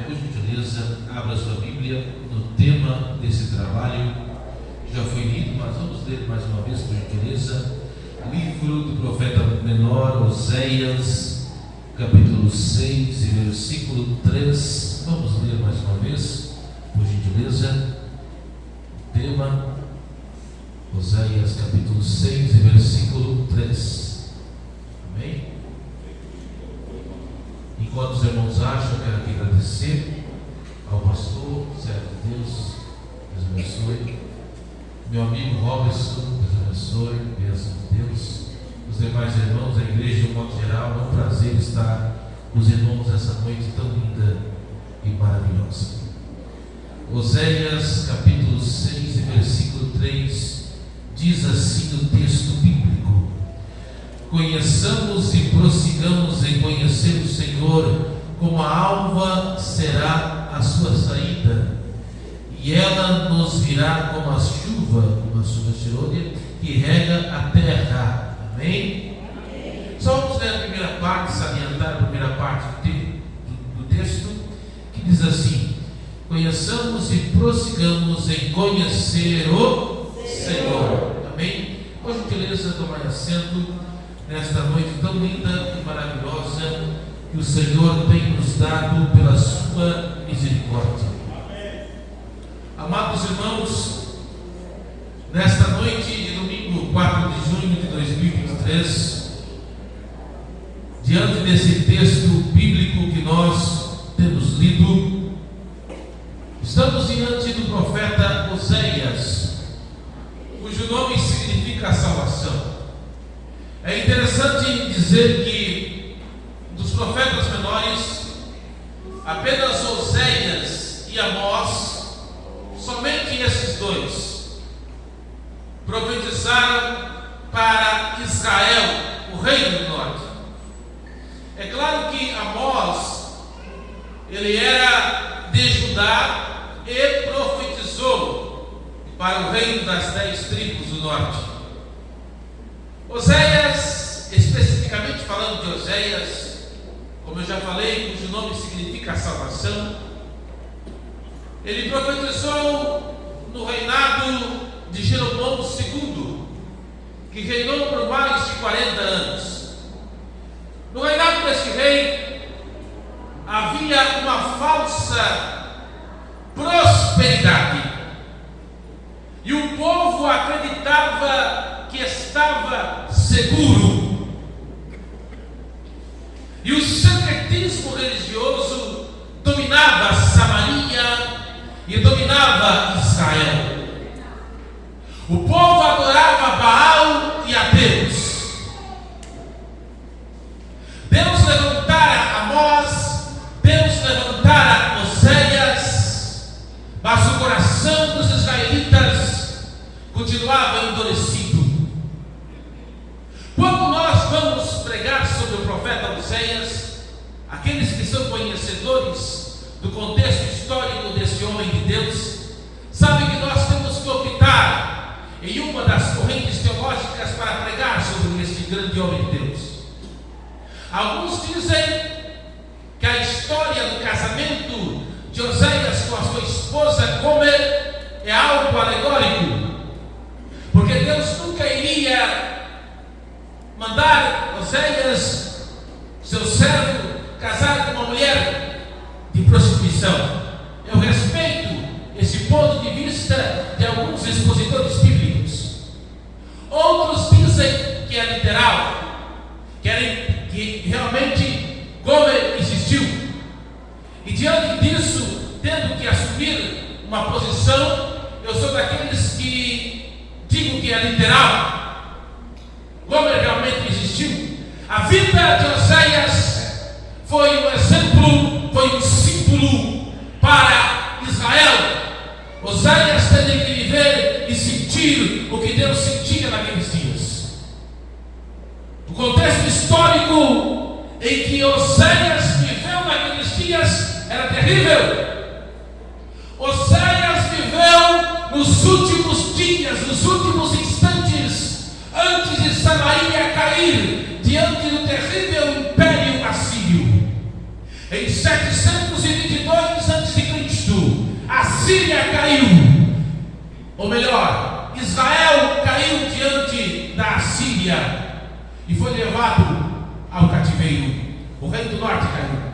por gentileza, abra sua Bíblia no tema desse trabalho, que já foi lido, mas vamos ler mais uma vez, por gentileza. Livro do profeta menor, Oséias, capítulo 6, versículo 3. Vamos ler mais uma vez, por gentileza. Tema, Oséias, capítulo 6, versículo 3. Amém? Enquanto os irmãos acham, eu quero aqui agradecer ao pastor, servo de Deus, Deus abençoe. Meu amigo Robson, Deus abençoe, bênção de Deus. Os demais irmãos, a igreja de um modo geral, é um prazer estar com os irmãos essa noite tão linda e maravilhosa. Oséias, capítulo 6, versículo 3, diz assim o texto bíblico: conheçamos e prossigamos em conhecer o Senhor, como a alva será a sua saída, e ela nos virá como a chuva cheirosa que rega a terra. Amém? Só vamos ler a primeira parte, salientar a primeira parte do texto, que diz assim: conheçamos e prossigamos em conhecer o Senhor. Amém? Por gentileza, tomai assento nesta noite tão linda e maravilhosa que o Senhor tem nos dado pela sua misericórdia. Amados irmãos, nesta noite de domingo 4 de junho de 2023, diante desse texto bíblico que nós temos lido, estamos diante do profeta Oséias, cujo nome significa salvação. É interessante dizer que dos profetas menores, apenas Oséias e Amós, somente esses dois, profetizaram para Israel, o reino do norte. É claro que Amós, ele era de Judá e profetizou para o reino das 10 tribos do norte. Oséias, especificamente falando de Oséias, como eu já falei, cujo nome significa salvação, ele profetizou no reinado de Jeroboão II, que reinou por mais de 40 anos. No reinado deste rei havia uma falsa prosperidade, e o povo acreditava que estava seguro, e o secretismo religioso dominava Samaria e dominava Israel. O povo adorava Baal e a Deus. Deus levantara Amós, Deus levantara Oséias, mas o coração dos israelitas continuava endurecido. Quando nós vamos pregar sobre o profeta Oséias, aqueles que são conhecedores do contexto histórico desse homem de Deus, sabem que nós temos que optar em uma das correntes teológicas para pregar sobre este grande homem de Deus. Alguns dizem que a história do casamento de Oséias com a sua esposa Gomer é algo alegórico, porque Deus nunca iria mandar Oséias, seu servo, casar com uma mulher de prostituição. Eu respeito esse ponto de vista de alguns expositores bíblicos. Outros dizem que é literal, que realmente Gomer existiu, e diante disso, tendo que assumir uma posição, eu sou daqueles que digo que é literal. Gomer realmente existiu. A vida de Oséias foi um exemplo, foi um símbolo para Israel. Oséias teve que viver e sentir o que Deus sentia naqueles dias. O contexto histórico em que Oséias viveu naqueles dias era terrível. Oséias viveu nos últimos dias, nos últimos instantes, antes de Samaria cair diante do terrível império assírio. Em 722 Síria e foi levado ao cativeiro. O reino do norte caiu.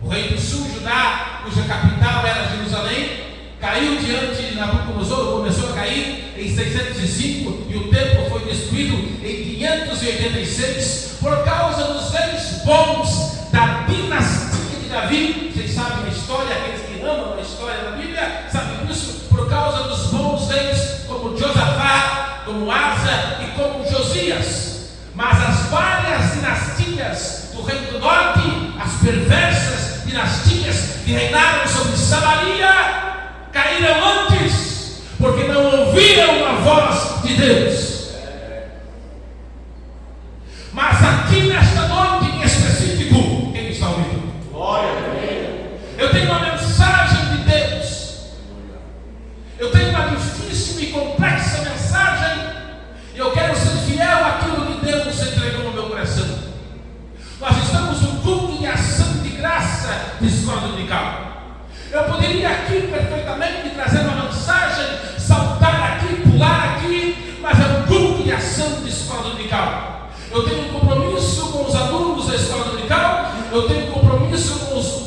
O reino do sul, Judá, cuja capital era Jerusalém, caiu diante de Nabucodonosor, começou a cair em 605 e o templo foi destruído em 586 por causa dos reis bons da dinastia de Davi. Vocês sabem a história, aqueles que amam a história da Bíblia sabem disso, por causa dos bons reis como Josafá, como Asa e como Josias. Mas as várias dinastias do reino do norte, as perversas dinastias que reinaram sobre Samaria, caíram antes, porque não ouviram a voz de Deus. Mas aqui nesta noite em específico, quem está ouvindo? Glória a Deus. Eu tenho uma mensagem de Deus. Eu tenho uma difícil e complexa mensagem. E eu quero ser fiel àquilo que Deus entregou no meu coração. Nós estamos no culto de ação de graça de escola dominical. Eu poderia aqui perfeitamente trazer uma mensagem, saltar aqui, pular aqui, mas é um culto de ação de escola dominical. Eu tenho um compromisso com os alunos da escola dominical, eu tenho um compromisso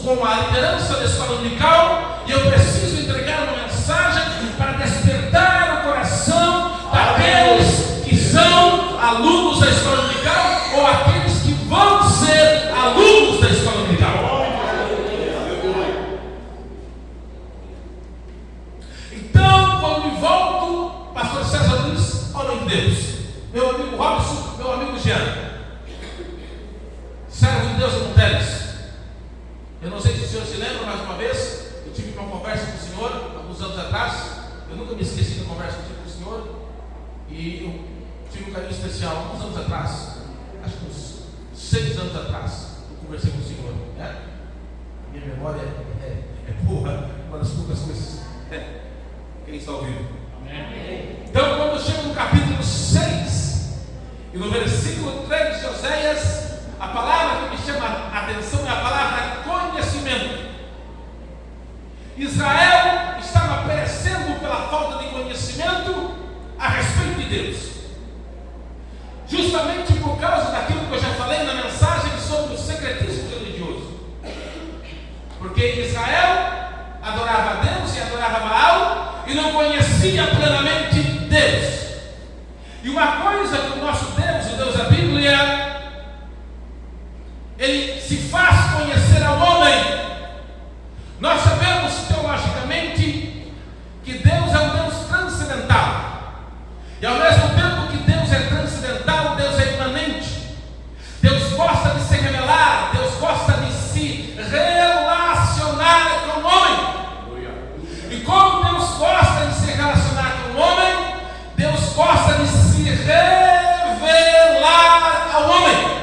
com a liderança da escola dominical, e eu preciso entregar uma mensagem para despertar o coração daqueles que são alunos da escola dominical ou aqueles que vão ser alunos da escola dominical. Então, quando me volto, pastor César diz, homem de Deus, meu amigo Robson, meu amigo Jean, servo de Deus em Monteles. Eu não sei se o senhor se lembra, mais uma vez, eu tive uma conversa com o senhor, alguns anos atrás. Eu nunca me esqueci da conversa que eu tive com o senhor, e eu tive um carinho especial, alguns anos atrás, acho que uns 6 anos atrás, eu conversei com o senhor, né? Minha memória é boa, uma das poucas coisas. Quem está ouvindo? Amém. Então, quando chega no capítulo 6 e no versículo 3 de Oséias, a palavra que me chama a atenção é a palavra conhecimento. Israel estava perecendo pela falta de conhecimento a respeito de Deus, justamente por causa daquilo que eu já falei na mensagem sobre o secretismo religioso. Porque Israel adorava a Deus e adorava Baal e não conhecia plenamente Deus. E uma coisa que o nosso Deus, o Deus da Bíblia, ele se faz conhecer ao homem. Nós sabemos teologicamente que Deus é um Deus transcendental, e ao mesmo tempo que Deus é transcendental, Deus é imanente. Deus gosta de se revelar, Deus gosta de se relacionar com o homem. E como Deus gosta de se relacionar com o homem, Deus gosta de se revelar ao homem.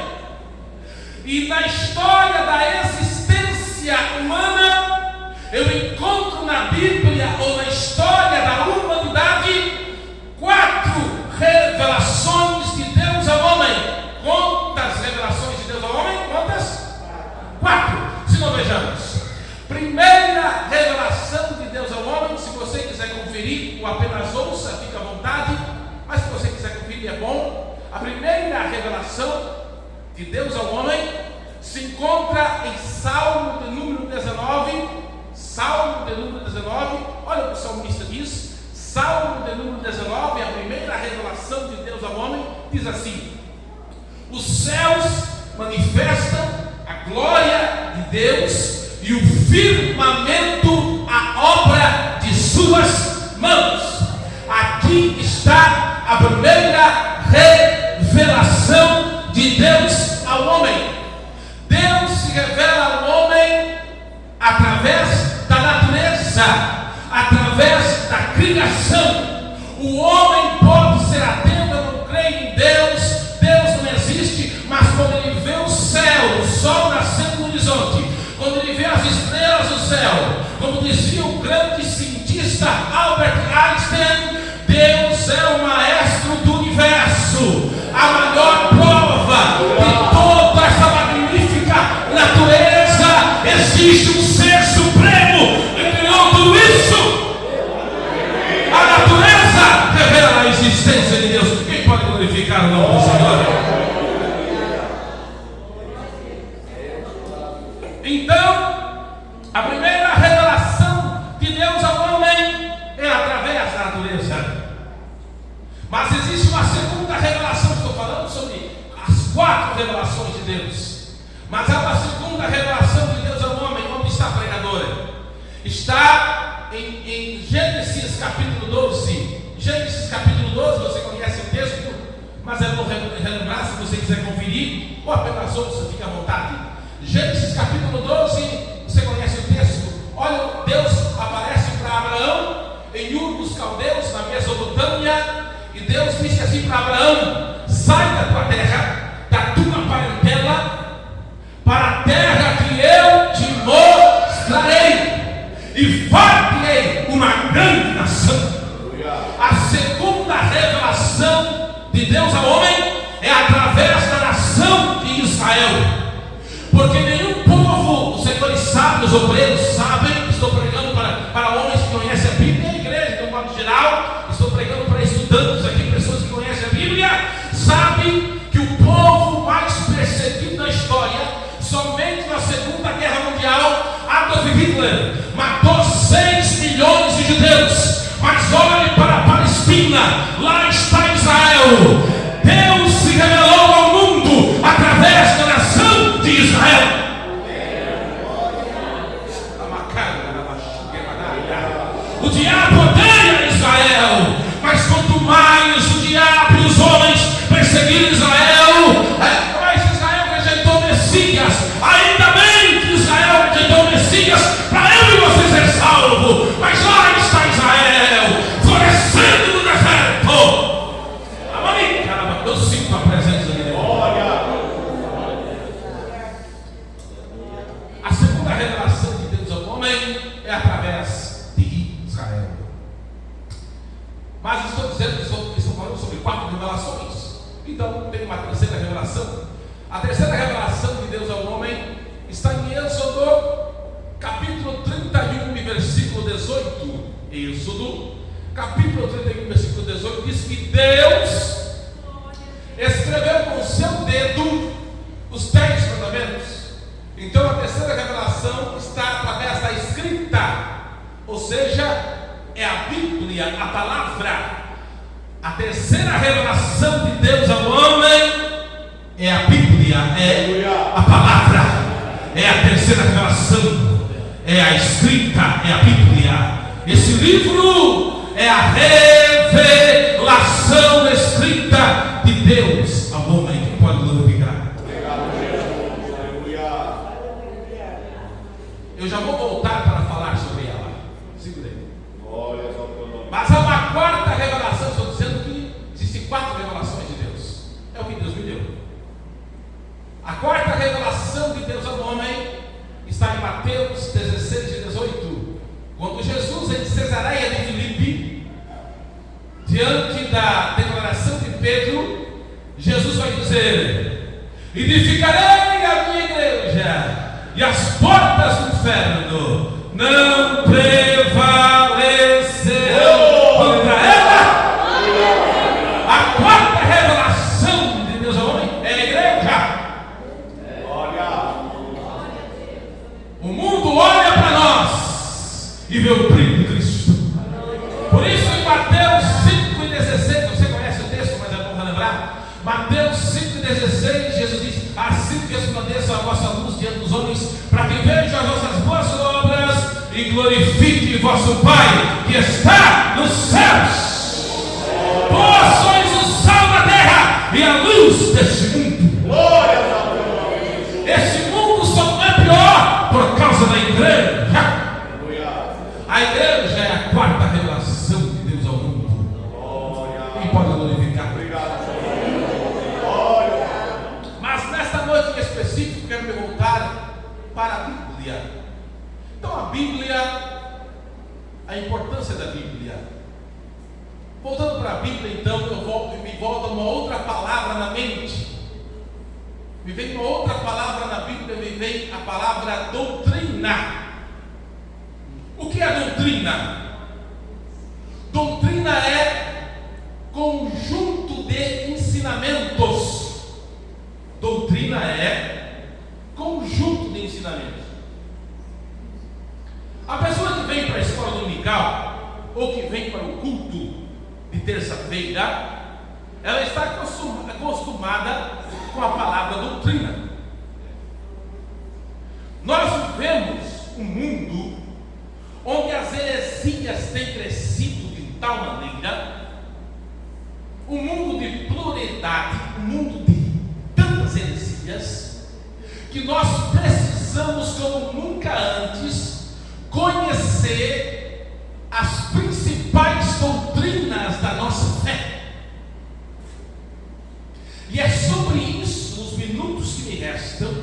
E na história da existência humana, eu encontro na Bíblia ou na história da humanidade 4 revelações de Deus ao homem. Quantas revelações de Deus ao homem? Quantas? 4. Se não vejamos. Primeira revelação de Deus ao homem, se você quiser conferir ou apenas ouça, fica à vontade, mas se você quiser conferir é bom. A primeira revelação de Deus ao homem se encontra em Salmo de número 19. Salmo de número 19, olha o que o salmista diz. Salmo de número 19, a primeira revelação de Deus ao homem, diz assim: os céus manifestam a glória de Deus, e o firmamento a obra de suas mãos. Aqui está a primeira revelação de Deus ao homem. Deus se revela ao homem através da natureza, através da criação. O homem pode ser atento, eu não creio em Deus, Deus não existe, mas quando ele vê o céu, o sol nascendo no horizonte, quando ele vê as estrelas do céu, como dizia o grande cientista Albert Einstein, Deus é o maestro do universo, a maior prova de toda essa magnífica natureza. Existe um ser supremo que criou tudo isso. A natureza revela a existência de Deus. Quem pode glorificar o nome A primeira revelação de Deus ao homem é através da natureza. Mas existe uma segunda revelação, estou falando sobre as 4 revelações de Deus. Mas há uma segunda revelação de Deus ao homem. Onde está a pregadora? Está em Gênesis capítulo 12. Gênesis capítulo 12, você conhece o texto, mas eu vou relembrar se você quiser conferir, ou apenas outros, fica à vontade. Gênesis capítulo 12, você conhece o texto? Olha, Deus aparece para Abraão em Ur dos Caldeus, na Mesopotâmia, e Deus disse assim para Abraão: sai da tua terra, da tua parentela, para a terra que eu te mostrarei, e far-te-ei uma grande nação. A segunda revelação de Deus ao homem é através da nação de Israel. Porque nenhum povo, os senhores sábios, os obreiros sabem, estou pregando para homens que conhecem a Bíblia, a igreja, de um modo geral, estou pregando para estudantes aqui, pessoas que conhecem a Bíblia, sabe que o povo mais perseguido da história, somente na Segunda Guerra Mundial, Adolf Hitler matou 6 milhões de judeus. Mas olhe para a Palestina, lá está Israel. Deus se revelou ao mundo através da nação de Israel. O diabo odeia Israel, mas quanto mais o diabo e os homens perseguirem Israel, mais Israel rejeitou o Messias. Ainda bem que Israel rejeitou o Messias para eu e você ser salvo. Mas lá está Israel, florescendo no deserto. Amém? Eu sinto a presença de Deus. A segunda revelação de Deus ao homem é através de Israel. Mas estou dizendo que estou falando sobre 4 revelações. Então tem uma terceira revelação. A terceira revelação de Deus ao homem está em Êxodo capítulo 31, versículo 18. Êxodo capítulo 31, versículo 18 diz que Deus escreveu com o seu dedo os 10 mandamentos. Então a terceira revelação está através da escrita, ou seja, é a Bíblia, a palavra. A terceira revelação de Deus ao homem é a Bíblia, é a palavra, é a terceira revelação, é a escrita, é a Bíblia. Esse livro é a revelação escrita de Deus ao homem, que pode glorificar. Eu já vou voltar para falar sobre ela. Segura aí. Mas há uma quarta revelação. Estou dizendo que existem 4 revelações de Deus. É o que Deus me deu. A quarta revelação de Deus ao homem está em Mateus 16 e 18. Quando Jesus, em Cesareia de Filipe, diante da declaração de Pedro, Jesus vai dizer: edificarei a minha igreja, e as portas do inferno não prevalecerão contra ela. A quarta revelação de Deus ao homem é a igreja. O mundo olha para nós e vê o brilho de Cristo. Por isso em Mateus 5,16, você conhece o texto, mas é bom relembrar. Mateus 5,16, Jesus diz: assim que resplandeça a vossa luz diante dos homens, para que vejam as vossas boas obras e glorifique vosso Pai que está nos céus. Vós sois o sal da terra e a luz deste mundo. Este mundo só não é pior por causa da igreja. A igreja é a quarta revelação de Deus ao mundo. Quem pode glorificar? Mas nesta noite em específico, quero me voltar para a Bíblia. Então, a Bíblia, a importância da Bíblia. Voltando para a Bíblia, então, me volta uma outra palavra na mente. Me vem uma outra palavra na Bíblia, me vem a palavra doutrina. O que é doutrina? Doutrina é conjunto de ensinamentos. Doutrina é conjunto de ensinamentos. ou que vem para o culto de terça-feira, ela está acostumada com a palavra doutrina. Nós vivemos um mundo onde as heresias têm crescido de tal maneira, um mundo de pluralidade, um mundo de tantas heresias, que nós precisamos, como nunca antes, conhecer as principais doutrinas da nossa fé. E é sobre isso, nos minutos que me restam,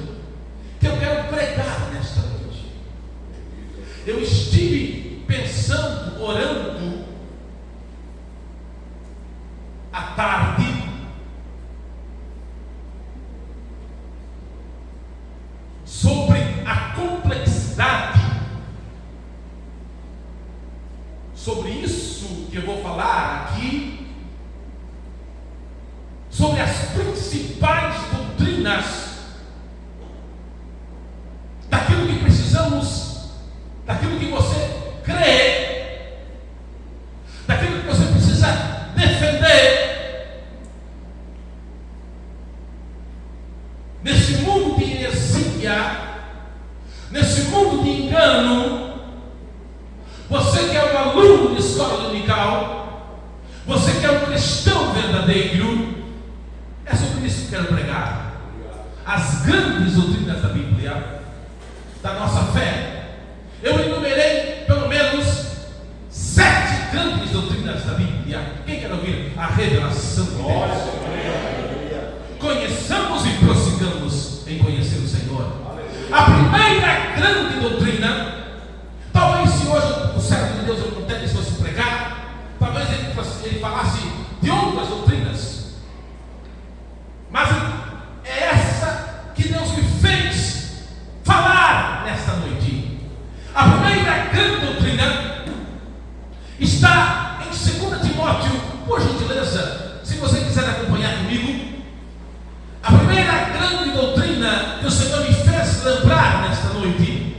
que eu quero pregar nesta noite. Eu estive pensando, orando à tarde sobre a complexidade, sobre isso que eu vou falar aqui, sobre as principais doutrinas, daquilo que precisamos, daquilo que você crê, daquilo que você precisa defender, nesse mundo de heresia, nesse mundo de engano. Você que é um aluno de escola dominical, você que é um cristão verdadeiro, é sobre isso que eu quero pregar. As grandes doutrinas da Bíblia, da nossa fé. Eu enumerei pelo menos 7 grandes doutrinas da Bíblia. Quem quer ouvir a revelação de Deus? Conheçamos e prossigamos em conhecer o Senhor. A primeira grande doutrina, talvez se hoje o servo de Deus Eucoteles fosse pregar, talvez ele falasse de outras doutrinas, mas é essa que Deus me fez falar nesta noite. A primeira grande doutrina está em 2 Timóteo, por gentileza, se você quiser acompanhar comigo. A primeira grande doutrina que o Senhor me fez lembrar nesta noite,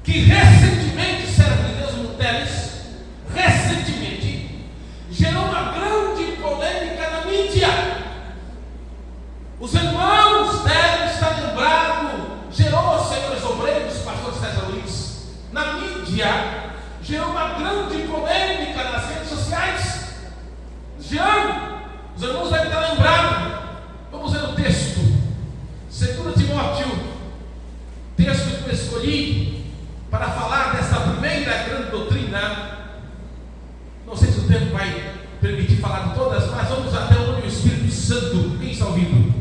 que recentemente, servo de Deus Eucoteles, recentemente gerou uma grande polêmica na mídia. Os irmãos devem estar lembrados, gerou, senhores obreiros, pastor César Luiz, na mídia, gerou uma grande polêmica nas redes sociais. Os irmãos devem estar lembrados. Vamos ler o texto, 2 Timóteo, texto que eu escolhi para falar dessa primeira grande doutrina. Não sei se o tempo vai permitir falar de todas, mas vamos até onde o Espírito Santo, quem está ouvindo?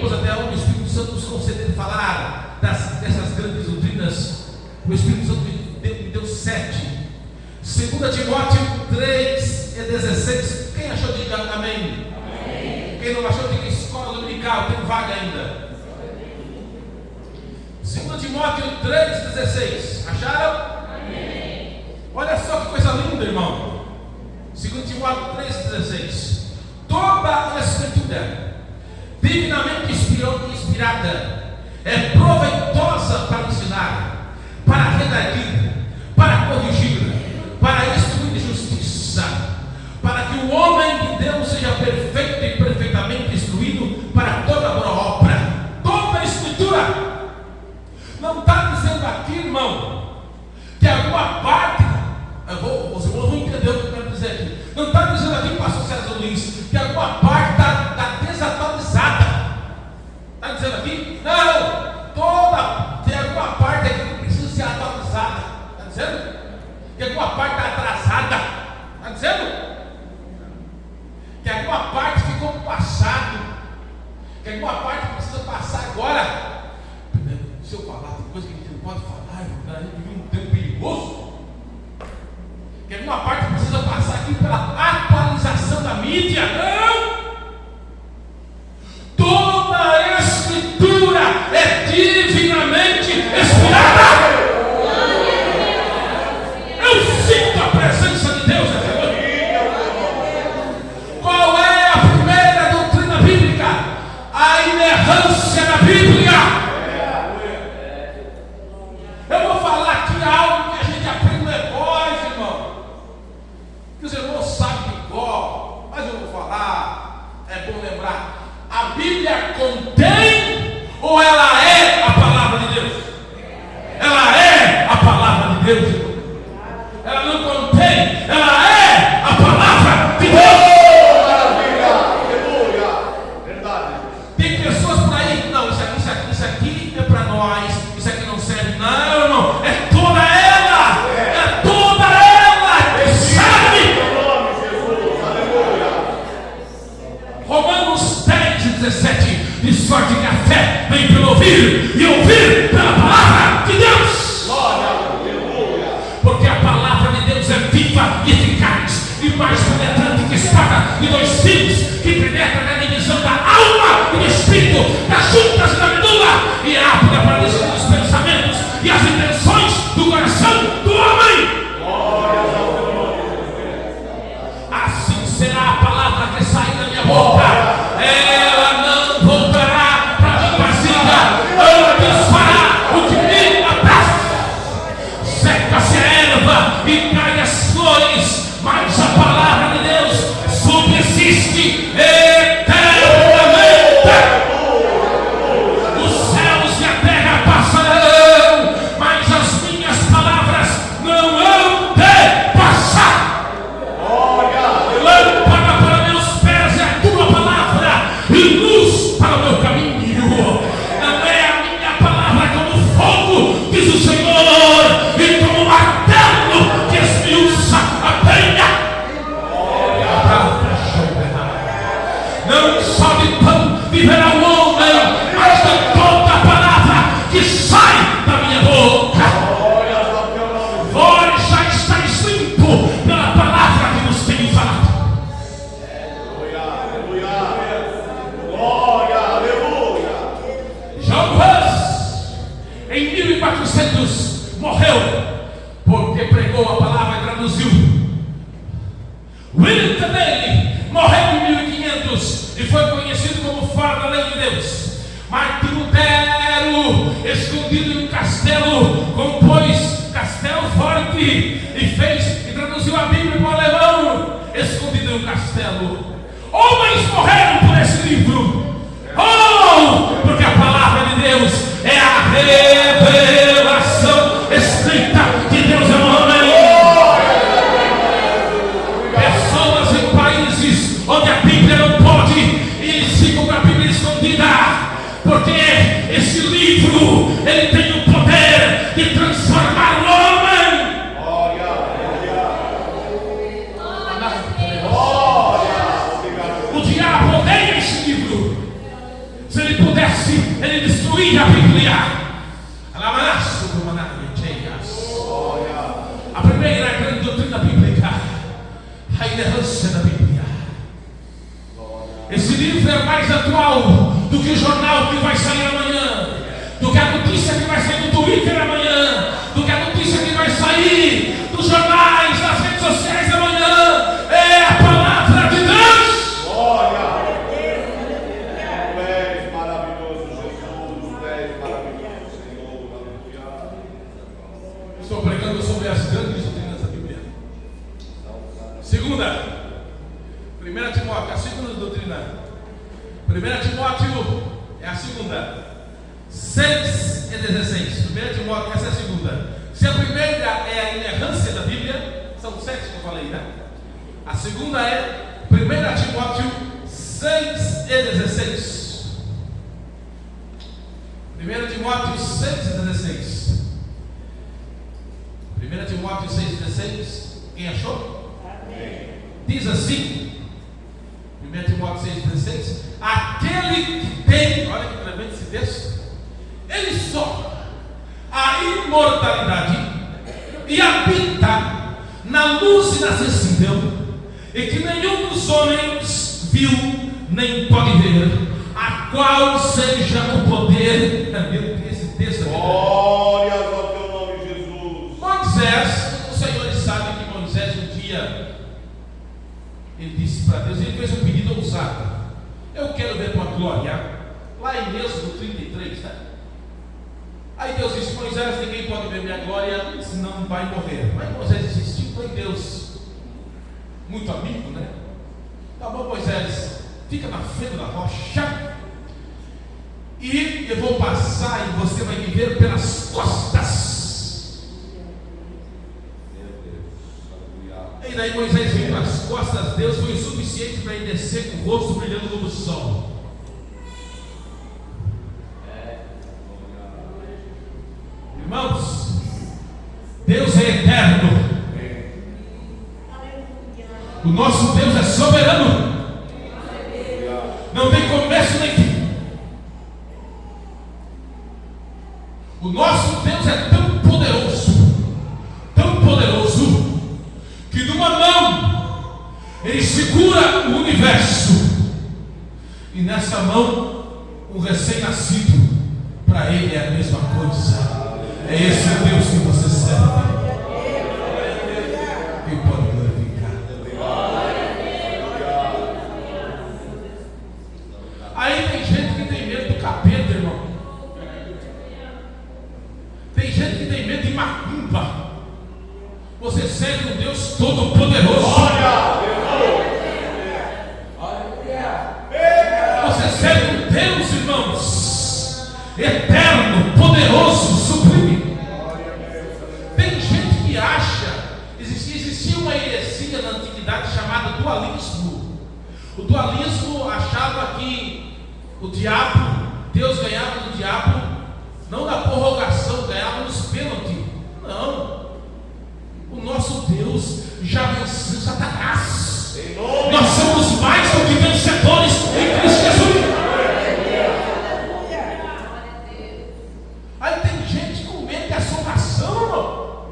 Vamos até onde o Espírito Santo nos conceder falar dessas grandes doutrinas. O Espírito Santo me deu 7. 2 Timóteo 3:16. Quem achou, diga amém. Amém. Quem não achou, diga escola dominical, tem vaga ainda. 2 Timóteo 3:16. Acharam? Amém. Olha só que coisa linda, irmão. 2 Timóteo 3:16. Toda a Escritura, divinamente inspirada, é proveitosa para ensinar, para redarguir, para corrigir, para instruir em justiça, para que o homem de Deus seja perfeito e perfeitamente instruído para toda boa obra. Toda a Escritura. Não está dizendo aqui, irmão, que alguma parte, os irmãos vão entender o que eu quero dizer aqui. Não está dizendo aqui, pastor César Luiz, que alguma parte está desatualizada. Está dizendo aqui? Não, tem alguma parte aqui que precisa ser atualizada. Está dizendo? Que alguma parte está atrasada. Está dizendo? Que alguma parte ficou no passado. Que alguma parte precisa passar agora. Se eu falar, tem coisa que a gente não pode falar, a gente vive um tempo perigoso. Que alguma parte precisa passar aqui pela atualização da mídia. Não! Toda a Escritura é divinamente inspirada. Eu sinto a presença de Deus nessa noite. Qual é a primeira doutrina bíblica? A inerrância da Bíblia. Eu vou falar aqui algo Deus, irmão. Ela não contém, ela é a palavra de Deus. Maravilha, aleluia, verdade. Tem pessoas por aí, não, isso aqui é para nós, isso aqui não serve. Não, irmão, é toda ela que serve. Romanos 10:17 diz: sorte que a fé vem pelo ouvir e ouvir pela palavra de Deus. Porque a palavra de Deus é viva e eficaz e mais penetrante que espada de dois fios, que penetra na divisão da alma e do espírito, das juntas e da medula, e é apta para discernir os pensamentos e as intenções do coração do homem. Assim será a palavra que sair da minha boca. Ela não voltará para mim vazia, antes fará o que me apraz. Seca-se a erva e cai as flores, mas a palavra de Deus subsiste eternamente. Os céus e a terra passarão, mas as minhas palavras não hão de passar. Lâmpada para meus pés é a tua palavra e luz para o meu caminho. Não é a minha palavra como fogo, diz o Senhor, e como martelo que esmiuça a penha. Não só de pão viverá o homem, mas de toda a palavra que sai da minha boca. Vós já estáis limpo pela palavra que nos tem falado. João Hus, em 1400, morreu porque pregou a palavra e traduziu. William Taylor morreu em 1500 e foi conhecido como fora da lei de Deus. Martim Lutero, escondido em um castelo, compôs Castelo Forte e fez e traduziu a Bíblia para o alemão, escondido em um castelo. Homens morreram por esse livro. Oh, porque a palavra de Deus é a revelação escrita de Deus ao homem. Pessoas em países onde a Bíblia não pode, e eles ficam com a Bíblia escondida, porque esse livro, ele tem o poder de transformar o homem. O diabo odeia esse livro. Se ele pudesse, ele destruía a Bíblia. A primeira grande doutrina bíblica, a inerrância da Bíblia. Esse livro é mais atual do que o jornal que vai sair amanhã, do que a notícia que vai sair do Twitter amanhã, do que a notícia que vai sair dos jornais, das redes sociais amanhã. É a palavra de Deus. Estou pregando sobre as grandes doutrinas da Bíblia. Segunda, 1 Timóteo, a segunda doutrina. 1 Timóteo é a segunda. 6:16. 1 Timóteo, essa é a segunda. Se a primeira é a inerrância da Bíblia, são 7 que eu falei, né? A segunda é 1 Timóteo 6:16. 1 Timóteo 6:16. 1 Timóteo 6,16. Quem achou? Amém. Diz assim, 1 Timóteo 6,16: aquele que tem, olha que tremendo esse texto, ele só a imortalidade e habita na luz inacessível, e que nenhum dos homens viu nem pode ver, a qual seja o poder. Meu Deus, esse texto aqui. Glórias ao teu nome, Jesus. Moisés, os senhores sabem que Moisés um dia ele disse para Deus, ele fez um pedido ousado: eu quero ver tua glória. Lá em Êxodo 33, tá? Aí Deus disse: Moisés, ninguém pode ver minha glória, senão vai morrer. Mas Moisés insistiu, foi Deus muito amigo, né? Tá bom, Moisés, fica na frente da rocha e eu vou passar e você vai me ver pelas costas. daí Moisés veio nas costas de Deus, foi o suficiente para ele descer com o rosto brilhando como o sol. Irmãos, Deus é eterno. O nosso Deus é soberano. Não tem começo nem fim. O nosso Deus é tão poderoso, que numa mão Ele segura o universo, e nessa mão um recém-nascido, para Ele é a mesma coisa. É esse o Deus que você serve. Quem pode glorificar? Aí tem gente que tem medo do capeta, irmão. Tem gente que tem medo de macumba. Você serve um Deus todo-poderoso. Você serve um Deus, irmãos, eterno, poderoso, sublime. Tem gente que acha, existia uma heresia na antiguidade chamada dualismo. O dualismo achava que o diabo, Deus ganhava do diabo, não na prorrogação, ganhava nos pênaltis. Não. O nosso Deus já venceu Satanás. Nós somos mais do que vencedores em Cristo Jesus. Aí tem gente com medo de assombração, irmão.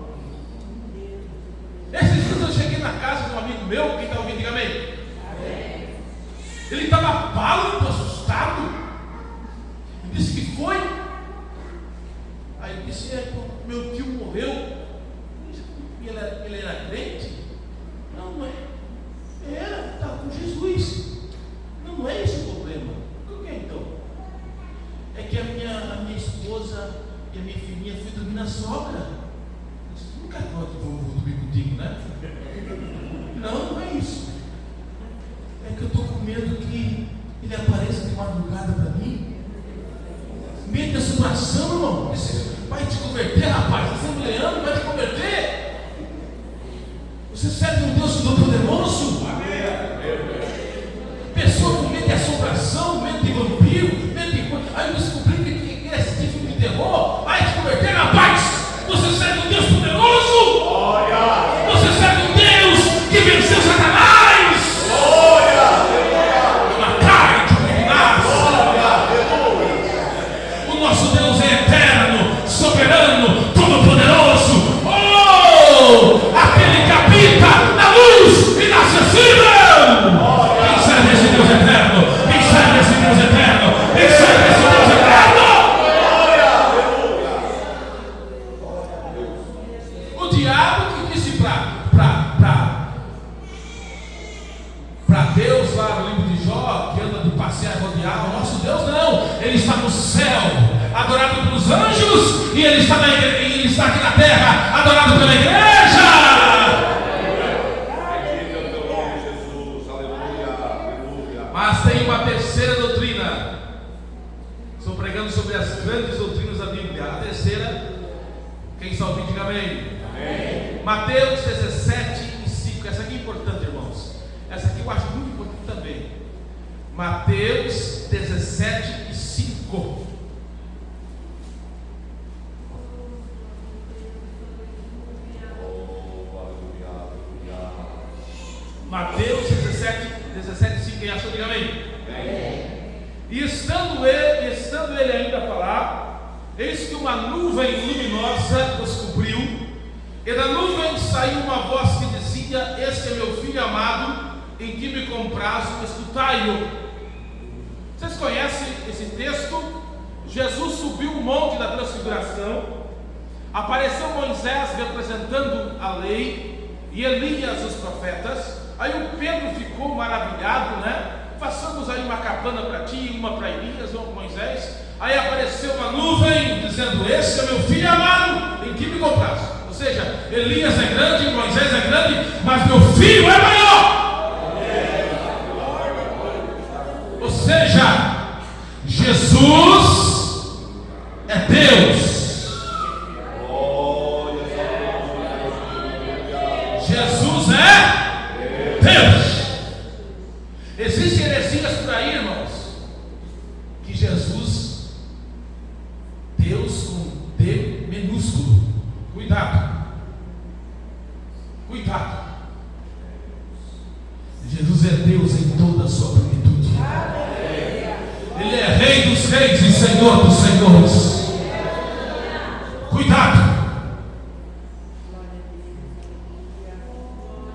Esses dias eu cheguei na casa de um amigo meu, quem está ouvindo, diga amém. Ele estava pálido, assustado. Ele disse que foi. Aí ele disse: meu tio morreu. Ele era crente? Não é. Era, estava com Jesus. Não é esse o problema. O que é então? É que a minha esposa e a minha filhinha foi dormir na sogra. Eu disse: nunca vou dormir contigo, né? Não é isso. É que eu estou com medo que ele apareça de madrugada para mim. Medo de assombração, irmão. Vai te converter, rapaz. Você é leão, vai te converter. Você serve um Deus todo-poderoso. Pessoa com medo de assombração, medo de vampiro, medo de coisa. Aí eu descobri que esse tipo de terror vai te converter, rapaz. Você serve um Deus poderoso. Você serve um Deus que venceu Satanás. Uma carne de o nosso Deus é eterno, soberano, todo-poderoso. Aquele que habita na luz inacessível. Quem serve esse Deus eterno? Quem serve esse Deus eterno? Quem serve esse Deus eterno? O diabo que disse para Deus lá no livro de Jó, que anda de passear rodeado, o nosso Deus não. Ele está no céu, adorado pelos anjos, e ele está aqui na terra, adorado pela igreja. Mas tem uma terceira doutrina. Estou pregando sobre as grandes doutrinas da Bíblia. A terceira, quem está ouvindo, diga amém. Mateus 17:5. Essa aqui é importante, irmãos. Essa aqui eu acho muito importante também. Mateus 17:5. Mateus 17:5, quem achou, diga amém. E estando ele ainda a falar, eis que uma nuvem luminosa os cobriu, e da nuvem saiu uma voz que dizia: este é meu filho amado, em que me comprazo, escutai-o. Vocês conhecem esse texto? Jesus subiu o monte da transfiguração, apareceu Moisés representando a lei, e Elias os profetas. Aí o Pedro ficou maravilhado, né? Façamos aí uma cabana para ti, uma para Elias, uma para Moisés. Aí apareceu uma nuvem dizendo: esse é meu filho amado, em que me comprazo. Ou seja, Elias é grande, Moisés é grande, mas meu filho é maior. Ou seja, Jesus é Deus. Jesus é Cuidado. Cuidado. Jesus é Deus em toda a sua plenitude. Ele é Rei dos reis e Senhor dos senhores. Cuidado.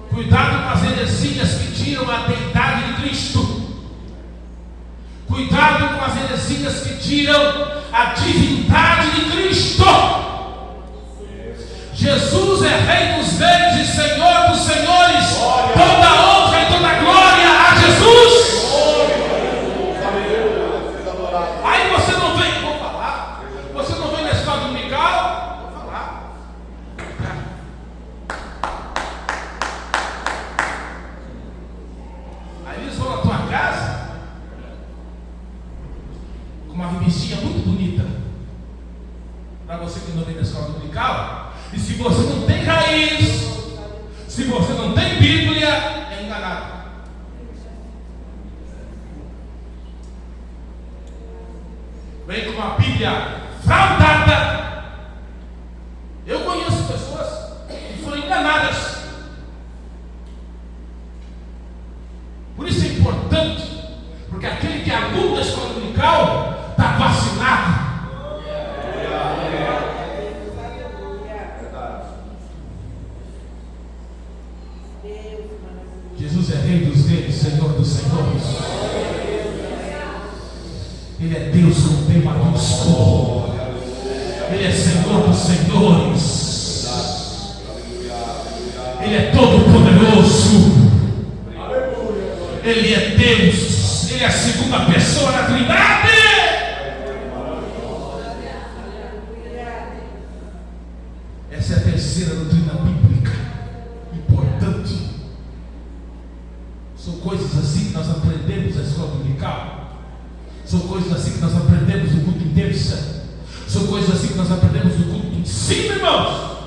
Cuidado com as heresias que tiram a deidade de Cristo. Cuidado com as heresias que tiram a divindade de Cristo. Jesus é Rei dos reis e Senhor dos senhores. Toda honra e toda glória a Jesus. Aí você não vem, vou falar. Você não vem na escola dominical? Vou falar. Aí eles vão na tua casa com uma revistinha muito bonita. Para você que não vem na escola dominical. E se você não tem raiz, se você não tem Bíblia, é enganado. Vem com uma Bíblia fraudada. Eu conheço pessoas que foram enganadas. Por isso é importante, porque aquele que aluga a escola dominical está vacinado. Jesus é Rei dos reis, Senhor dos senhores. Ele é Deus com P maiúsculo. Ele é Senhor dos senhores. Ele é todo poderoso. Ele é Deus. Ele é a segunda pessoa da Trindade. Essa é a terceira doutrina bíblica importante. São coisas assim que nós aprendemos na escola dominical. São coisas assim que nós aprendemos no culto de terça. São coisas assim que nós aprendemos no culto de ensino, irmãos.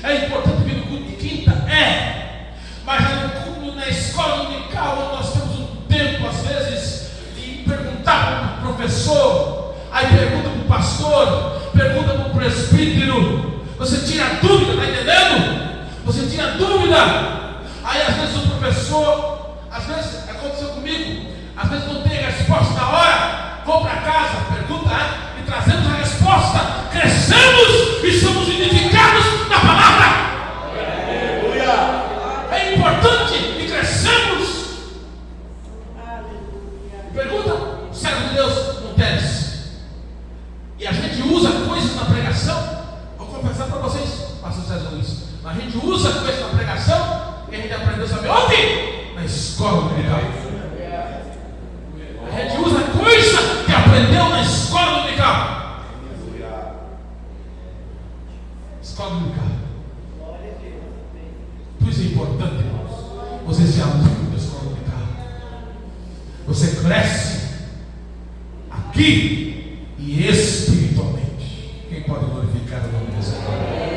É importante vir no culto de quinta? É. Mas na escola dominical nós temos um tempo, às vezes, de perguntar para o professor, aí pergunta para o pastor, pergunta para o presbítero. Você tira dúvida, está entendendo? Você tira dúvida. Aí às vezes o professor, às vezes aconteceu comigo, às vezes não tem resposta na hora, vou para casa, pergunta, e trazemos a resposta, crescemos e somos unificados na palavra. É importante e crescemos. Pergunta, servo de Deus, Monteles. E a gente usa coisas na pregação, vou confessar para vocês, pastor César Luiz, a gente usa coisas na pregação que a gente aprendeu a saber onde? Na escola dominical. A gente usa coisa que aprendeu na escola dominical. Escola dominical. Por isso é importante, irmãos, você se aluno da escola dominical. Você cresce aqui e espiritualmente. Quem pode glorificar o nome dessa glória?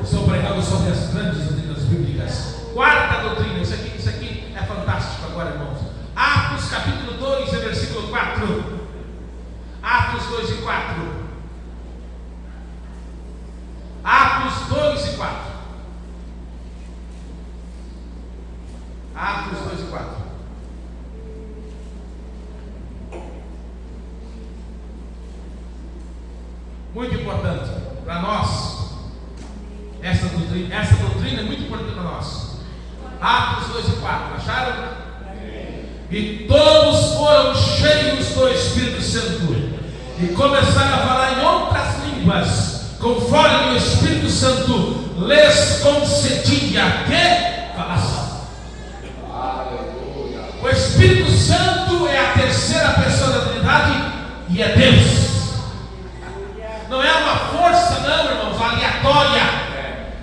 Estou pregando sobre as grandes doutrinas bíblicas. Quarta doutrina, isso aqui é fantástico agora, irmãos. Atos capítulo 2, versículo 4. Atos 2 e 4. Atos 2 e 4. Atos 2 e 4. Muito importante para nós. Essa doutrina é muito importante para nós. Atos 2 e 4. Acharam? E todos foram cheios do Espírito Santo e começaram a falar em outras línguas, conforme o Espírito Santo lhes concedia que falassem. O Espírito Santo é a terceira pessoa da Trindade e é Deus. Não é uma força, não, irmãos, aleatória.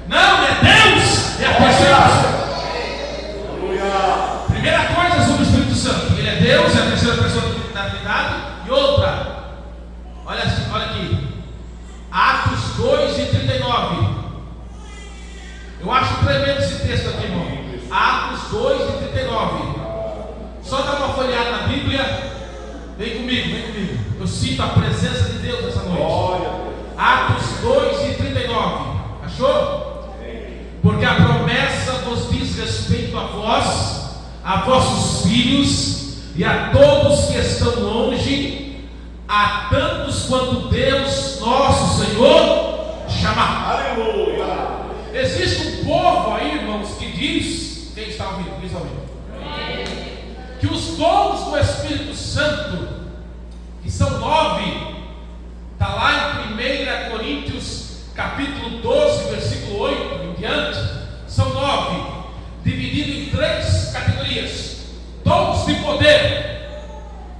Não, é Deus, é a terceira pessoa. Primeira coisa sobre o Espírito Santo, ele é Deus, é a terceira pessoa da Trindade. E outra, olha aqui, Atos 2 e 39. Eu acho tremendo esse texto aqui, irmão. Atos 2 e 39. Só dá uma folhada na Bíblia. Vem comigo. Eu sinto a presença a vossos filhos e a todos que estão longe, a tantos quanto Deus nosso Senhor chamar. Aleluia. Existe um povo aí, irmãos, que diz, quem está ouvindo? Quem está ouvindo? Que os dons do Espírito Santo, que são 9, está lá em 1 Coríntios capítulo 12, versículo 8 em diante, são 9, dividido em 3 categorias: dons de poder,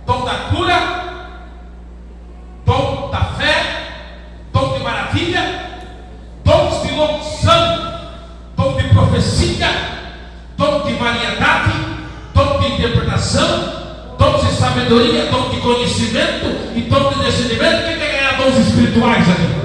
dom da cura, dom da fé, dom de maravilha, dons de locução, dom de profecia, dom de variedade, dom de interpretação, dom de sabedoria, dom de conhecimento e dom de discernimento. Quem quer ganhar dons espirituais aqui?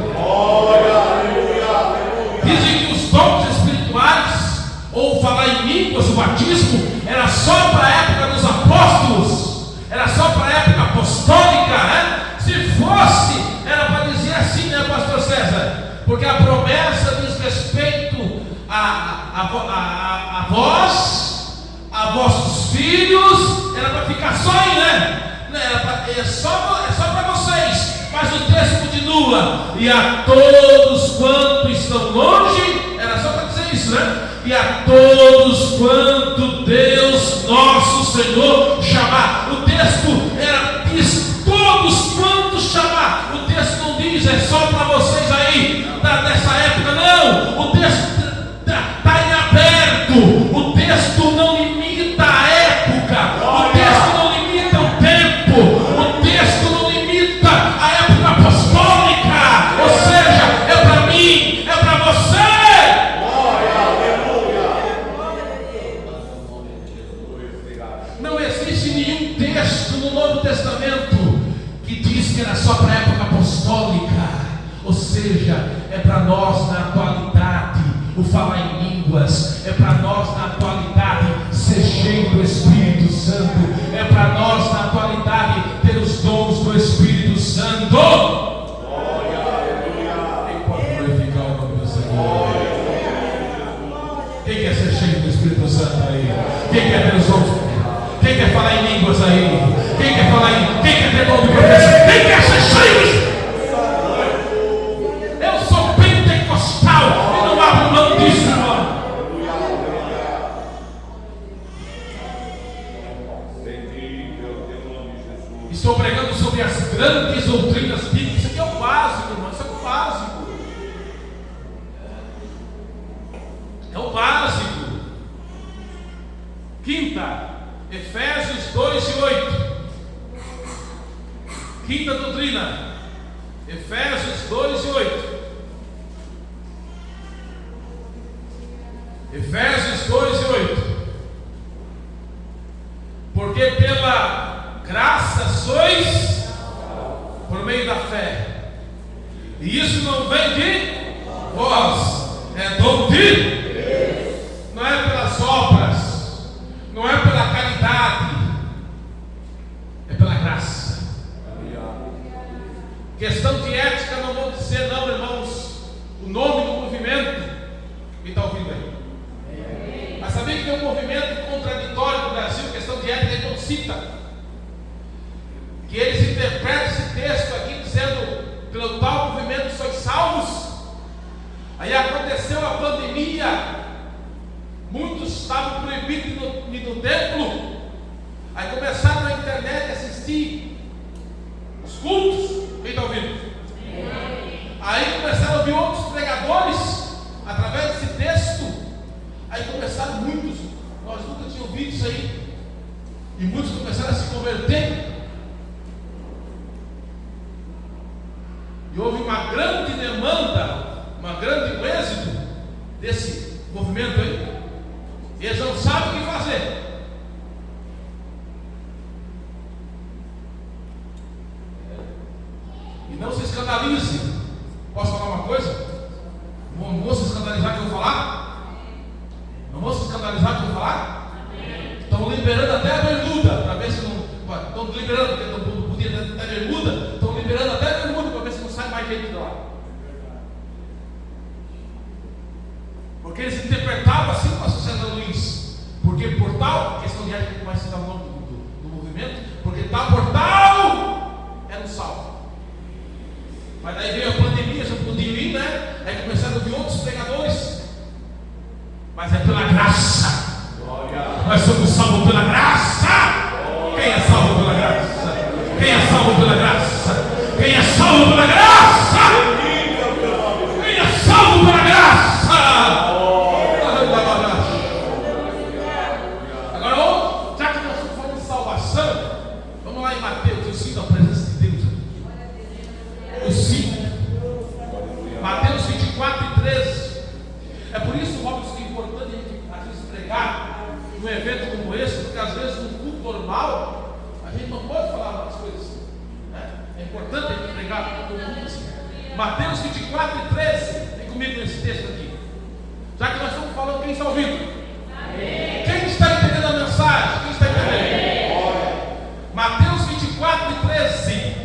Dizem que os dons espirituais, ou falar em línguas, o batismo, era só para a época dos apóstolos, era só para a época apostólica, né? Se fosse, era para dizer assim, né, pastor César? Porque a promessa diz respeito a vós, a vossos filhos, era para ficar só aí, né? É só para vocês. Mas o texto continua: e a todos quanto estão longe, era só para dizer isso, né? E a todos quanto Deus nosso Senhor chamar. O texto diz todos quantos chamar. O texto não diz é só para vocês aí dessa época, não. O texto está em aberto. O texto não limita a época. O texto não limita o tempo. O texto não limita a época apostólica. Ou seja, é para mim, é para você. Não existe nenhum texto no Novo Testamento que diz que era só para a época apostólica. Ou seja, é para nós na atualidade o falar em línguas, é para nós na atualidade ser cheio do Espírito Santo, é para nós na atualidade ter os dons do Espírito Santo. Quem pode glorificar o nome do Senhor? Quem quer ser cheio do Espírito Santo aí? Quem quer ter os dons? Quem quer falar em línguas aí? Quem quer falar em... Quem quer ter dom de profecia? Quem quer ser cheio? Eu sou pentecostal e não abro mão disso, irmão. Estou pregando sobre as grandes doutrinas bíblicas. Isso aqui é o básico, irmão. Isso aqui é o básico. É o básico. Quinta, Efésios 2 e 8. Quinta doutrina, Efésios 2 e 8. Efésios 2 e 8. Porque pela graça sois por meio da fé, e isso não vem de vós, é dom de Deus. Não é pelas obras, não é pela caridade, é pela graça. Questão de ética, não vou dizer não, irmãos, o nome do movimento. Quem está ouvindo aí? Mas sabia que tem um movimento contraditório no Brasil, questão de ética, ele não cita, que eles interpretam esse texto aqui dizendo, pelo tal movimento sois salvos. Aí aconteceu a pandemia, muitos estavam proibidos de ir no templo, aí começaram na internet a assistir os cultos. Quem está ouvindo? Aí começaram a ouvir outros pregadores através desse texto. Aí começaram muitos, nós nunca tínhamos ouvido isso aí, e muitos começaram a se converter. E houve uma grande demanda, um grande êxito desse movimento aí. E eles não sabem o que fazer. E não se escandalize. Posso falar uma coisa? Não vou se escandalizar que eu vou falar? Não vou se escandalizar que eu vou falar? Estão liberando até a bermuda, para ver se não... Estão liberando, porque não podia ter até bermuda. Estão liberando até a bermuda, para ver se não sai mais gente de lá. Porque eles interpretavam assim com a César Luiz. Porque portal, questão de ética que vai citar o nome do movimento, porque tal portal é no salvo. Mas daí veio a pandemia, já podia ir, né? Aí começaram a ouvir outros pregadores. Mas é pela graça. Nós somos salvos pela graça. Quem é salvo pela graça? Quem é salvo pela graça? Quem é salvo pela graça? Quem é salvo pela graça? Agora, já que nós estamos falando de salvação, vamos lá em Mateus. Eu sinto a presença de Deus aqui. Eu sinto. Mateus 24:13. É por isso, Robson, que é importante a gente às vezes pregar num evento como esse, porque às vezes no culto normal a gente não pode falar umas coisas assim, né? É importante a gente pregar no culto assim. Mateus 24:13. Vem comigo nesse texto aqui. Já que nós estamos falando, quem está ouvindo? Amém. Quem está entendendo a mensagem? Quem está entendendo? Amém. Mateus 24:13.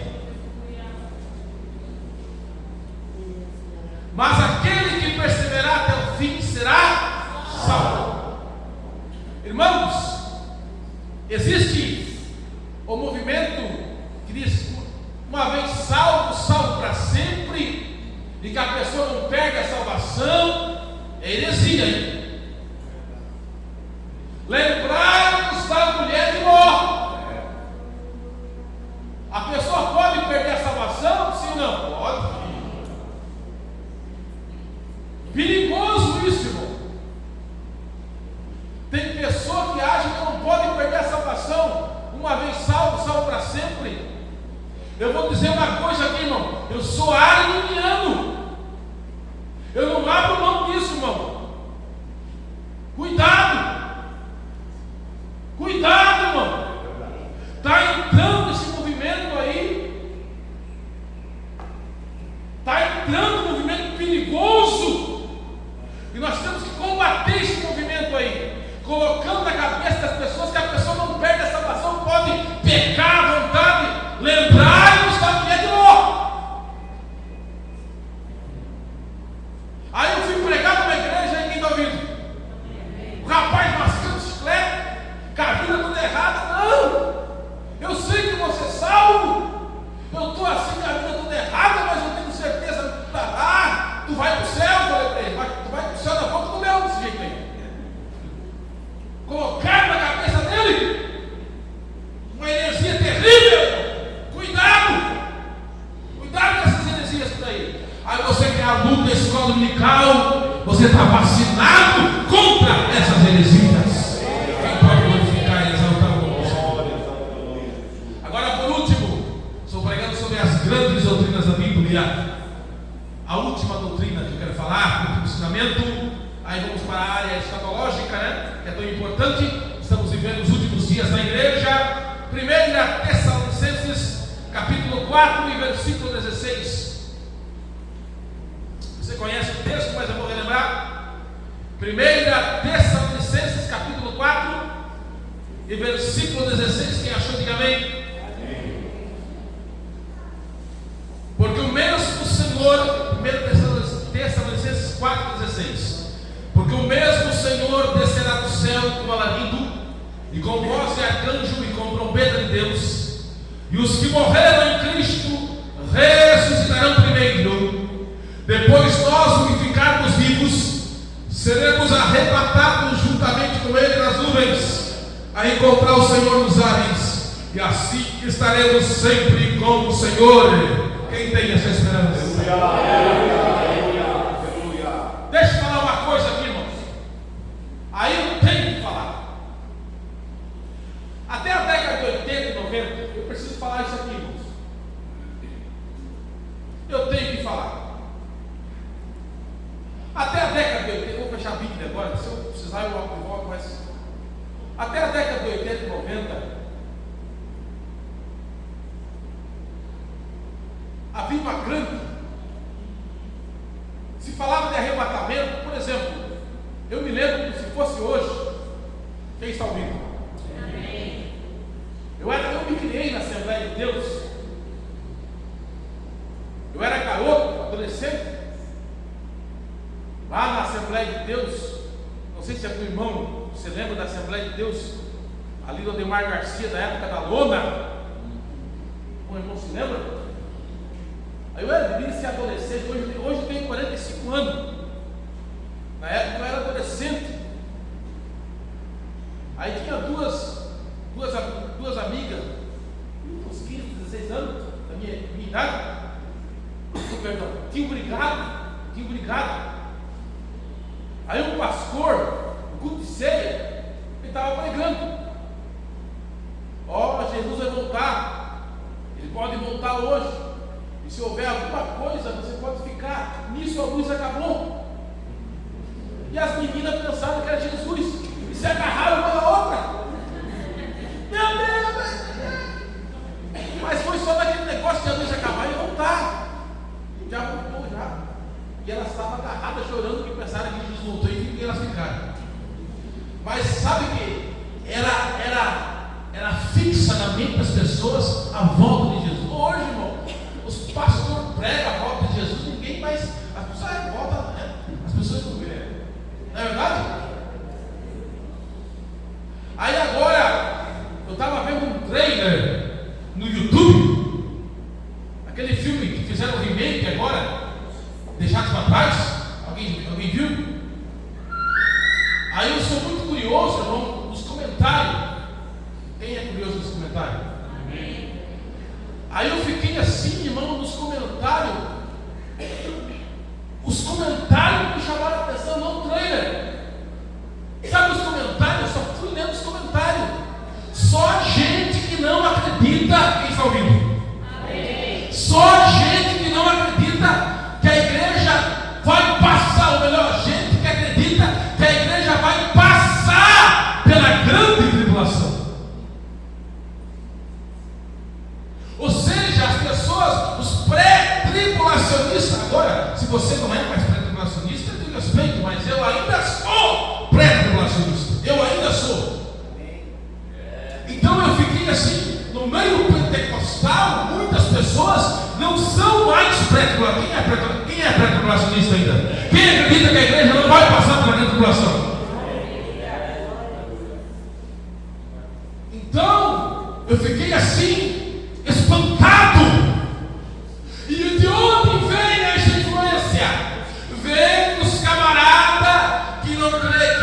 Mas aquele que perseverar até o fim será salvo. Irmãos, existe o movimento que diz: uma vez salvo, salvo para sempre, e que a pessoa não perde a salvação. É heresia, hein? Lembrai-vos da mulher de Ló. A pessoa pode perder a salvação? Sim ou não? Pode. Perigoso isso, irmão. Tem pessoa que acha que não pode perder a salvação. Uma vez salvo, salvo para sempre. Eu vou dizer uma coisa aqui, irmão. Eu sou arminiano. Eu não abro mão disso, irmão. Cuidado. Cuidado, irmão. Está entrando esse movimento aí. Está entrando um movimento perigoso. E nós temos que combater esse movimento aí, colocando na cabeça das pessoas que a pessoa não perde a salvação, pode pecar à vontade. Lembrai-vos da mulher de Ló. Aí eu fui pregar numa igreja e quem está ouvindo? O rapaz mascando chiclete, com a vida toda errada. Não, eu sei que você é salvo. Eu estou assim com a vida toda errada, mas eu tenho certeza. Tu vai para o céu. Eu falei para ele: tu vai para o céu da boca do leão desse jeito aí. Colocar na cabeça dele uma heresia terrível. Cuidado. Cuidado com essas heresias por aí. Aí você que é aluno da escola dominical, você está vacinado contra essas heresias. Quem pode glorificar e exaltar o nome do Senhor? Agora, por último, estou pregando sobre as grandes doutrinas da Bíblia. A última doutrina que eu quero falar, o último ensinamento. Aí vamos para a área escatológica, né? Que é tão importante. Estamos vivendo os últimos dias na igreja. 1 Tessalonicenses, capítulo 4 e versículo 16. Você conhece o texto, mas eu vou relembrar. 1 Tessalonicenses, capítulo 4 e versículo 16. Quem achou, diga amém. Porque o mesmo Senhor, 1 Tessalonicenses 4,16. Porque o mesmo Senhor descerá do céu com alarido, e com voz de arcanjo, e com trombeta de Deus, e os que morreram em Cristo ressuscitarão primeiro. Depois nós, unificarmos vivos, seremos arrebatados juntamente com Ele nas nuvens, a encontrar o Senhor nos ares, e assim estaremos sempre com o Senhor. Quem tem essa esperança? Deixa eu falar uma coisa aqui, irmãos. Aí eu tenho que falar. Até a década de 80 e 90, eu preciso falar isso aqui, irmãos. Eu tenho que falar. Até a década de 80, eu vou fechar a Bíblia agora, se eu precisar eu volto, mas até a década de 80 e 90, havia uma grande. Se falava de arrebatamento, por exemplo, eu me lembro que se fosse hoje, quem está ouvindo? Amém. Eu me criei na Assembleia de Deus. Eu era garoto, adolescente, lá na Assembleia de Deus, no não sei se algum irmão se lembra da Assembleia de Deus, ali do Ademar Garcia, da época da lona. O irmão se lembra? Aí eu devia ser adolescente, hoje eu tenho 45 anos. Na época eu era adolescente. Aí tinha duas amigas, uns 15, 16 anos, da minha idade. Perdão, tinham brigado. Aí o pastor, no culto de ceia, ele estava pregando. Ó, Jesus vai voltar. Ele pode voltar hoje. E se houver alguma coisa, você pode ficar. Nisso a luz acabou. E as meninas pensaram que era Jesus. E se agarraram uma na outra. Meu Deus! Mas foi só daquele negócio de a luz acabar e voltar. Já voltou já. E elas estavam agarradas chorando, porque pensaram que Jesus voltou e elas ficaram. Mas sabe que era fixa na mente das pessoas a volta de Jesus. Hoje, irmão, os pastores pregam a volta de Jesus, ninguém mais. As pessoas voltam, né? As pessoas não vêem. Não é verdade? Aí agora, eu estava vendo um trailer no YouTube, aquele filme que fizeram o remake agora, Deixados para Trás. Alguém viu? Aí eu sou muito curioso, irmão, nos comentários. Quem é curioso nos comentários? Amém. Aí eu fiquei assim, irmão, nos comentários. Os comentários me chamaram a atenção, não o trailer. Sabe os comentários? Eu só fui lendo os comentários. Só gente que não acredita. Quem está ouvindo? Amém. Só gente que não acredita que a igreja vai passar, ou melhor, gente que acredita que a igreja vai passar pela grande tribulação. Ou seja, as pessoas, os pré-tribulacionistas, agora, se você não é mais pré-tribulacionista, eu tenho respeito, mas eu ainda sou pré-tribulacionista. Eu ainda sou. Então eu fiquei assim, no meio pentecostal, muitas pessoas não são mais pré-tribulacionistas. Quem é pré-tribulacionista ainda? Quem acredita que a igreja não vai passar pela grande tribulação? Então, eu fiquei assim, espantado. E de onde vem essa influência? Vem dos camaradas que não creem,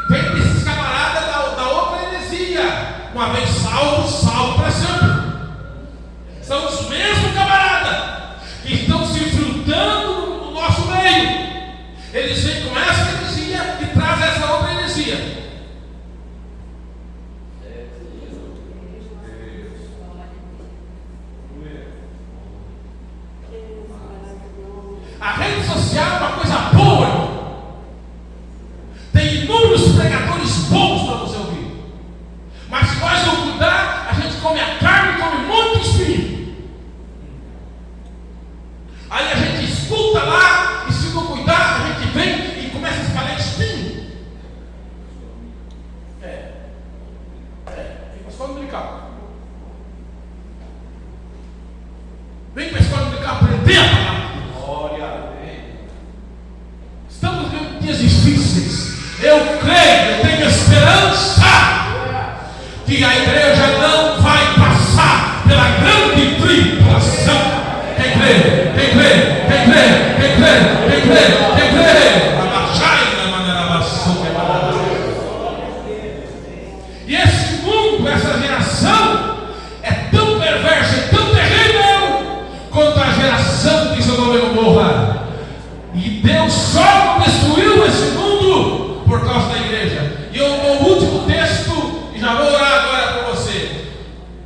que vem desses camaradas da outra heresia. Uma vez salvo, salvo para sempre. São os mesmos camaradas que estão se infiltrando no nosso meio. Eles vêm com essa heresia e trazem essa outra heresia. A rede social é uma coisa boa, irmão. Tem inúmeros pregadores bons para você ouvir. Mas se nós não cuidar, a gente come a carne e come muito espinho. Aí a gente escuta lá, e se não cuidar, a gente vem e começa a espalhar espinho. Vem para a escola dominical. Vem para a escola dominical aprender a palavra. Estamos vivendo dias difíceis. Eu creio, eu tenho esperança que a igreja não vai passar pela grande tribulação. Quem crê? Quem crê? Quem crê? Quem crê? Quem crê? Quem crê? E esse mundo, essa geração é tão perversa e tão terrível quanto a geração de Sodoma e Gomorra. E Deus só não destruiu esse mundo por causa da igreja. E eu dou o último texto e já vou orar agora para você.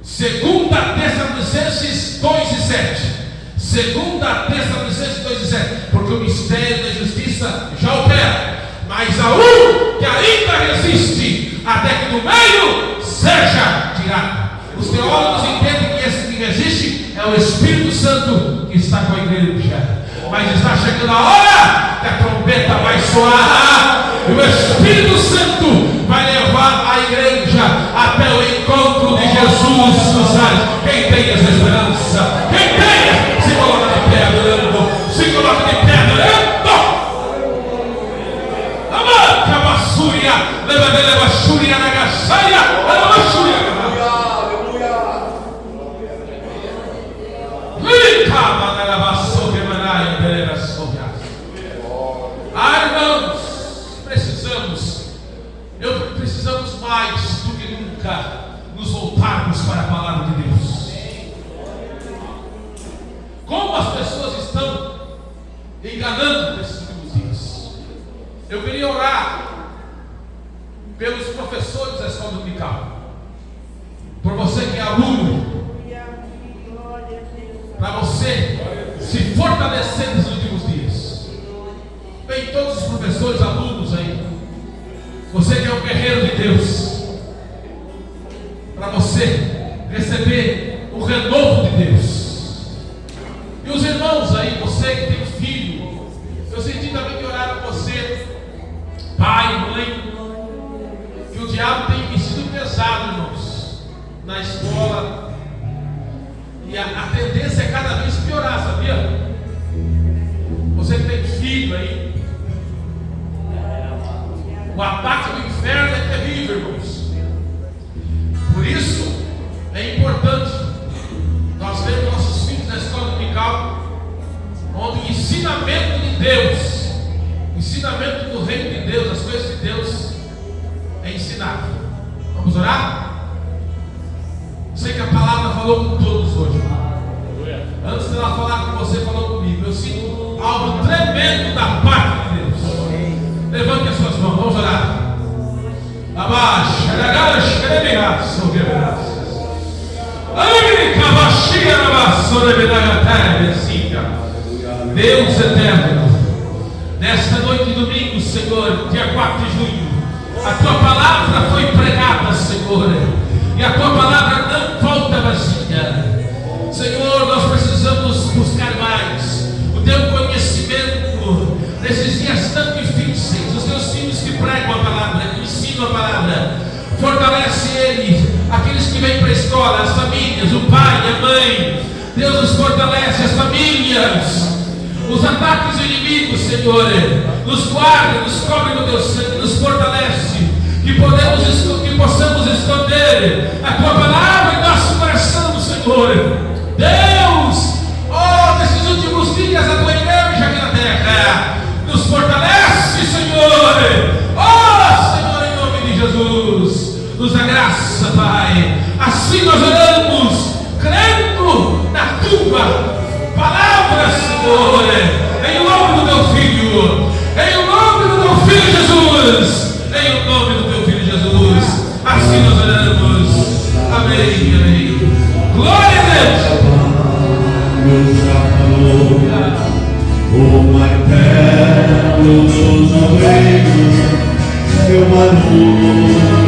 2 Tessalonicenses 2:7. 2 Tessalonicenses 2:7. Porque o mistério da justiça já opera, mas há um que ainda resiste, até que do meio seja tirado. Os teólogos entendem que esse que resiste é o Espírito Santo que está com a igreja. Mas está chegando a hora que a trombeta vai soar e o Espírito Santo vai levar a igreja até o encontro de Jesus nos ares. Quem tem essa esperança? Quem tem? Se coloca de pé adorando. Se coloca de pé adorando. Amém. mais do que nunca nos voltarmos para a palavra de Deus. Como as pessoas estão enganando nesses últimos dias. Eu queria orar pelos professores da escola dominical, por você que é aluno, para você se fortalecer nesses últimos dias. Vem todos os professores, alunos aí, você que é um guerreiro de Deus, para você receber o renovo de Deus. E os irmãos aí, você que tem filho, eu senti também que orar por você, pai, mãe, que o diabo tem sido pesado, irmãos, na escola, e a tendência é cada vez piorar, sabia? Você que tem filho aí, o ataque do inferno é terrível, irmãos. Por isso é importante nós termos nossos filhos na escola dominical, onde o ensinamento de Deus, o ensinamento do reino de Deus, as coisas de Deus é ensinado. Vamos orar? Sei que a palavra falou com todos hoje. Antes dela falar com você, falou comigo. Eu sinto algo tremendo da parte de Deus. Levante as suas mãos, vamos orar. Abaixo, Deus eterno, nesta noite de domingo, Senhor, dia 4 de junho, a tua palavra foi pregada, Senhor, e a tua palavra não volta vazia. Senhor, nós precisamos buscar mais o teu conhecimento nesses dias tão difíceis. Os teus filhos que pregam a palavra, que ensinam a palavra, fortalece eles, aqueles que vêm para a escola, as famílias, o pai, a mãe. Deus nos fortalece, as famílias, os ataques do inimigo, Senhor, nos guarda, nos cobre no teu sangue, nos fortalece, que possamos esconder a tua palavra em nosso coração, Senhor. Deus, oh, nesses últimos dias a tua igreja aqui na terra nos fortalece, Senhor. Oh, Senhor, em nome de Jesus, nos dá graça, Pai. Assim nós oramos, crendo na tua palavra, Senhor, em nome do teu filho, em nome do teu filho Jesus, em nome do teu filho Jesus. Assim nós oramos. Amém, amém. Glória a Deus. O martelo dos obreiros, seu barulho.